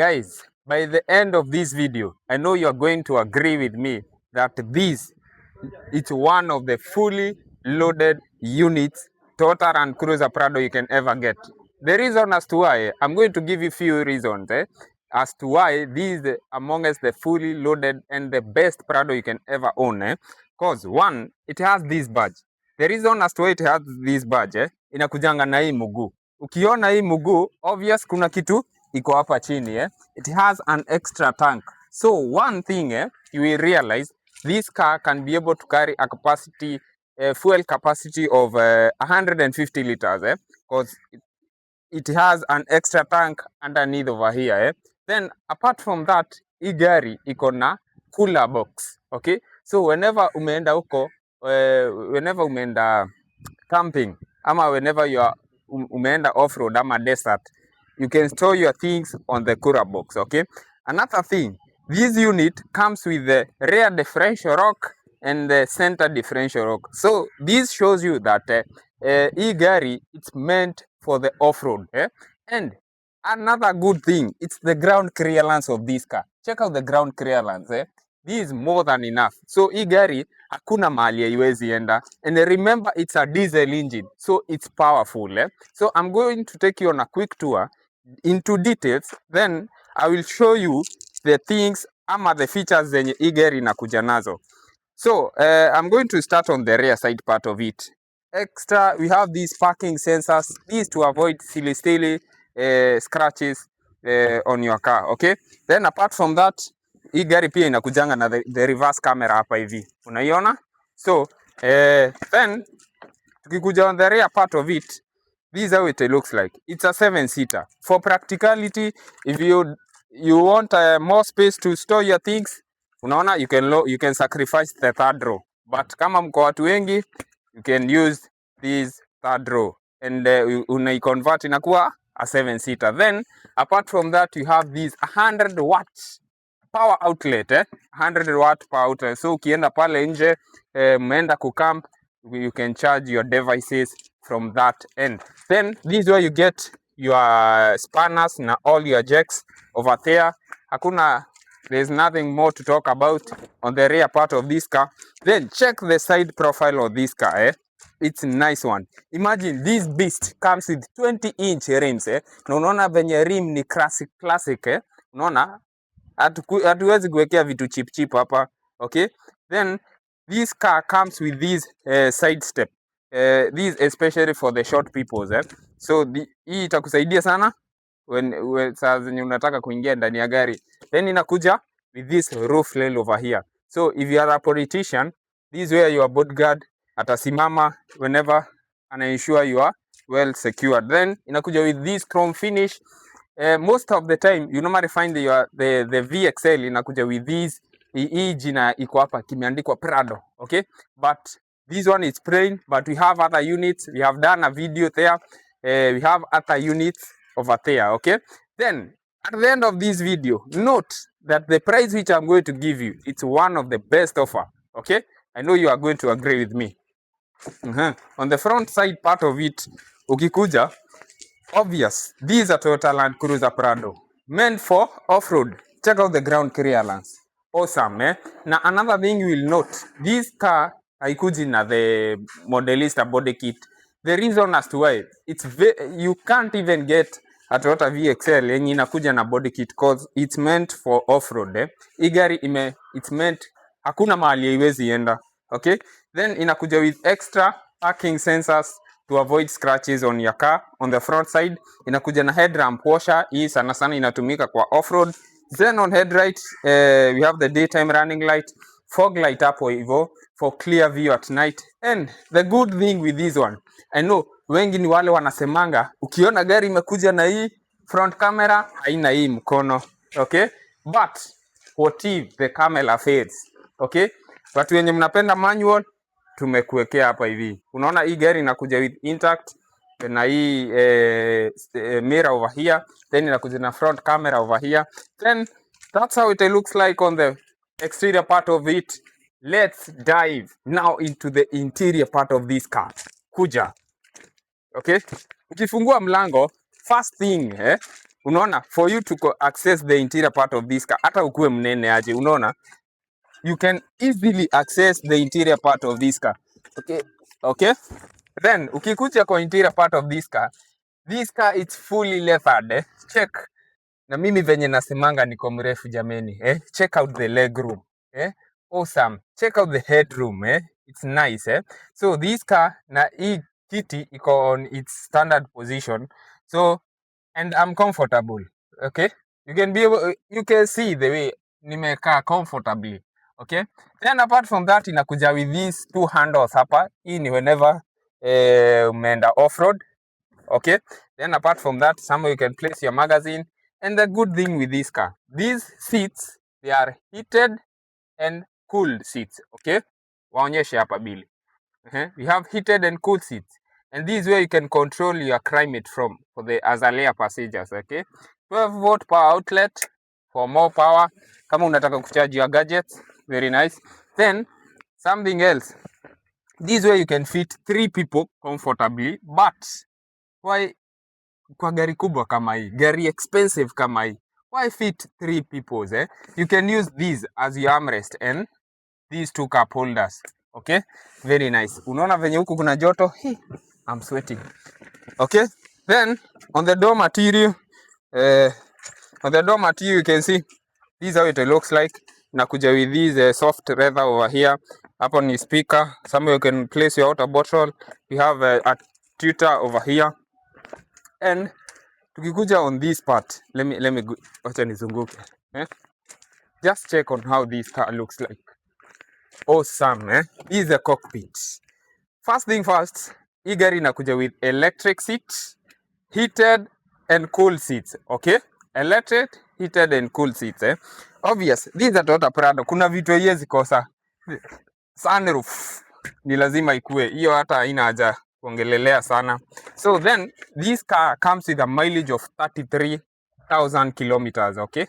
Guys, by the end of this video, I know you are going to agree with me that it's one of the fully loaded units, Toyota and Cruiser Prado you can ever get. The reason as to why, I'm going to give you few reasons as to why this is amongst the fully loaded and the best Prado you can ever own. Because one, it has this badge. The reason as to why it has this badge, inakujanga na hii mguu. Ukiona hii mguu, obvious kuna kitu iko hapa chini. It has an extra tank. So one thing you will realize, this car can be able to carry a capacity, fuel capacity of 150 liters, because it has an extra tank underneath over here. Then apart from that, hii gari iko na cooler box. Okay, so whenever umeenda huko, whenever umeenda camping, ama whenever you are umeenda off-road ama desert, you can store your things on the cooler box. Okay, another thing, this unit comes with the rear differential lock and the center differential lock. So this shows you that hii gari, it's meant for the off-road. And another good thing, it's the ground clearance of this car. Check out the ground clearance. This is more than enough. So hii gari hakuna mahali haiwezi enda. And remember, it's a diesel engine, so it's powerful. So I'm going to take you on a quick tour into details, then I will show you the things ama the features zenye hii gari inakuja nazo. So I'm going to start on the rear side part of it. Extra, we have these parking sensors, these to avoid silly scratches on your car. Okay, then apart from that, hii gari pia inakujanga na the reverse camera hapa hivi, unaiona? So then tukikuja on the rear part of it, this is how it looks like. It's a 7-seater. For practicality, if you want more space to store your things, unaona, you can sacrifice the third row. But kama mko watu wengi, you can use this third row and unai-convert inakuwa a 7-seater. Then apart from that, you have this 100 watts power outlet, 100 watt power outlet. So ukienda pale nje, mmeenda kucamp, you can charge your devices from that end. Then this is where you get your spanners na all your jacks over there. There's nothing more to talk about on the rear part of this car. Then check the side profile of this car. It's a nice one. Imagine this beast comes with 20-inch rims. Na unaona venye rim ni classic. Unaona hatuwezi kuwekea vitu cheap hapa. Okay, then this car comes with this side step. This especially for the short people. So hii itakusaidia sana when saa zenye unataka kuingia ndani ya gari. Then inakuja with this roof rail over here. So if you are a politician, this is where your bodyguard atasimama whenever and ensure you are well secured. Then inakuja with this chrome finish. Most of the time you normally find the VXL inakuja with this, hii jina iko hapa kimeandikwa Prado. Okay, but this one is plain, but we have other units. We have done a video there. We have other units over there. Okay, then at the end of this video, note that the price which I'm going to give you, it's one of the best offer. Okay, I know you are going to agree with me. On the front side part of it, ukikuja, obvious, this is a Toyota Land Cruiser Prado, meant for off-road. Check out the ground clearance. Awesome, Now another thing you will note, this car haikuji na the Modelista body kit. The reason as to why, you can't even get a Toyota VXL yenye inakuja na body kit because it's meant for off-road. Hii gari it's meant, hakuna mahali haiwezi enda. Okay, then inakuja with extra parking sensors to avoid scratches on your car. On the front side, inakuja na headlamp washer. Hii sana sana inatumika kwa off-road. Then on headlight, we have the daytime running light, fog light hapo hivyo for clear view at night. And the good thing with this one, I know wengi ni wale wanasemanga ukiona gari imekuja na hii front camera haina hii mkono. Okay, but what if the camera fails? Okay, watu wenye mnapenda manual, tumekuwekea hapa hivi. Unaona hii gari inakuja with intact na hii mirror over here, then inakuja na front camera over here. Then that's how it looks like on the exterior part of it. Let's dive now into the interior part of this car. Kuja. Okay, ukifungua mlango, first thing Unaona, for you to access the interior part of this car, hata ukue mnene aje, unaona, you can easily access the interior part of this car. Okay. Then ukikuja kwa interior part of this car it's fully leathered. Check. Na mimi venye nasemanga niko mrefu jameni. Check out the leg room. Awesome. Check out the headroom. It's nice. So this car na hii kiti iko on its standard position. So and I'm comfortable. Okay. You can see the way nimekaa comfortably. Okay. Then apart from that inakuja with these two handles hapa. Hii ni whenever umeenda off-road. Okay. Then apart from that, somewhere you can place your magazine. And the good thing with this car, these seats, they are heated and cooled seats. Okay. Waonyeshe hapa bili. We have heated and cooled seats. And this is where you can control your climate from for the Azalea passengers. Okay. 12-volt power outlet for more power. Kama unataka kucharge your gadgets, very nice. Then something else. This way you can fit 3 people comfortably, but why kwa gari kubwa kama hii, gari expensive kama hii, why fit 3 people? You can use these as your armrest and these 2 cup holders. Okay, very nice. Unaona venye huku kuna joto? I'm sweating. Okay, then on the door material, you can see this is how it looks like. Nakuja with this soft leather over here. Hapo ni speaker. Somewhere you can place your water bottle. We have a tutor over here. And tukikuja on this part, let me wacha nizunguke. Just check on how this car looks like. Awesome. This is the cockpit. First thing first, hii gari inakuja with electric seats, heated and cool seats. Okay, electric, heated and cool seats. Obvious, this is a Toyota Prado. Kuna vitu hizi kosa. Sunroof ni lazima ikue. Hiyo hata haina haja kuongelelea sana. So then this car comes with a mileage of 33,000 kilometers. Okay,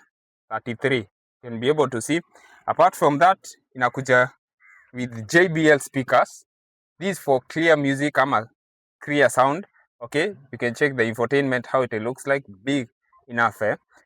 33. You can be able to see. Apart from that, inakuja with JBL speakers. This for clear music ama clear sound. Okay, you can check the infotainment how it looks like, big enough.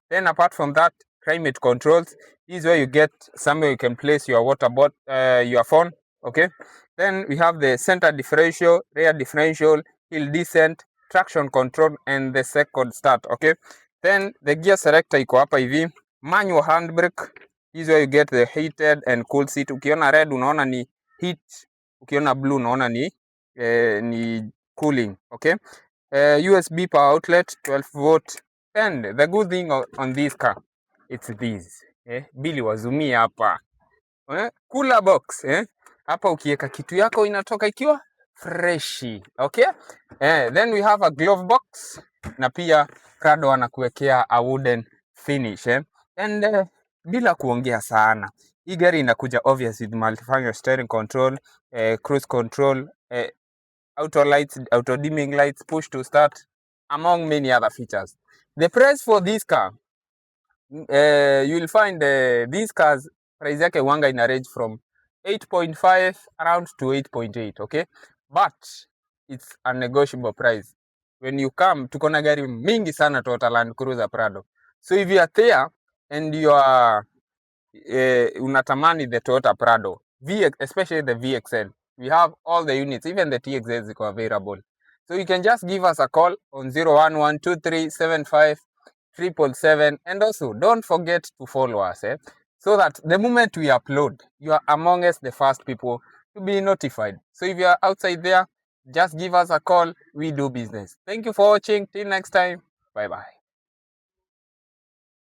Then apart from that, climate controls. This is where you get somewhere you can place your water bottle, your phone. Okay, then we have the center differential, rear differential, hill descent, traction control and the second start. Okay, then the gear selector iko hapa hivi, manual handbrake. This is where you get the heated and cool seat. Ukiona red unaona ni heat, ukiona blue unaona ni cooling. Okay, USB power outlet 12-volt. And the good thing on this car, it's this. Bili wazumia hapa. Cooler box. Hapa ukiweka kitu yako inatoka ikiwa freshi. Okay? Then we have a glove box. Na pia Prado anakuwekea a wooden finish. And bila kuongea sana, hii gari inakuja obvious with multifunction steering control, cruise control, auto lights, auto dimming lights, push to start, among many other features. The price for this car, you will find these cars price yake wanga ina range from 8.5 around to 8.8. Okay, but it's a negotiable price. When you come, tuko na gari mingi sana Toyota Land Cruiser Prado. So if you are there and you are unatamani the Toyota Prado, especially the VXL, we have all the units, even the TXS are available. So you can just give us a call on 01123757777, and also don't forget to follow us, so that the moment we upload, you are amongst the first people to be notified. So if you are outside there, just give us a call. We do business. Thank you for watching. Till next time. Bye bye.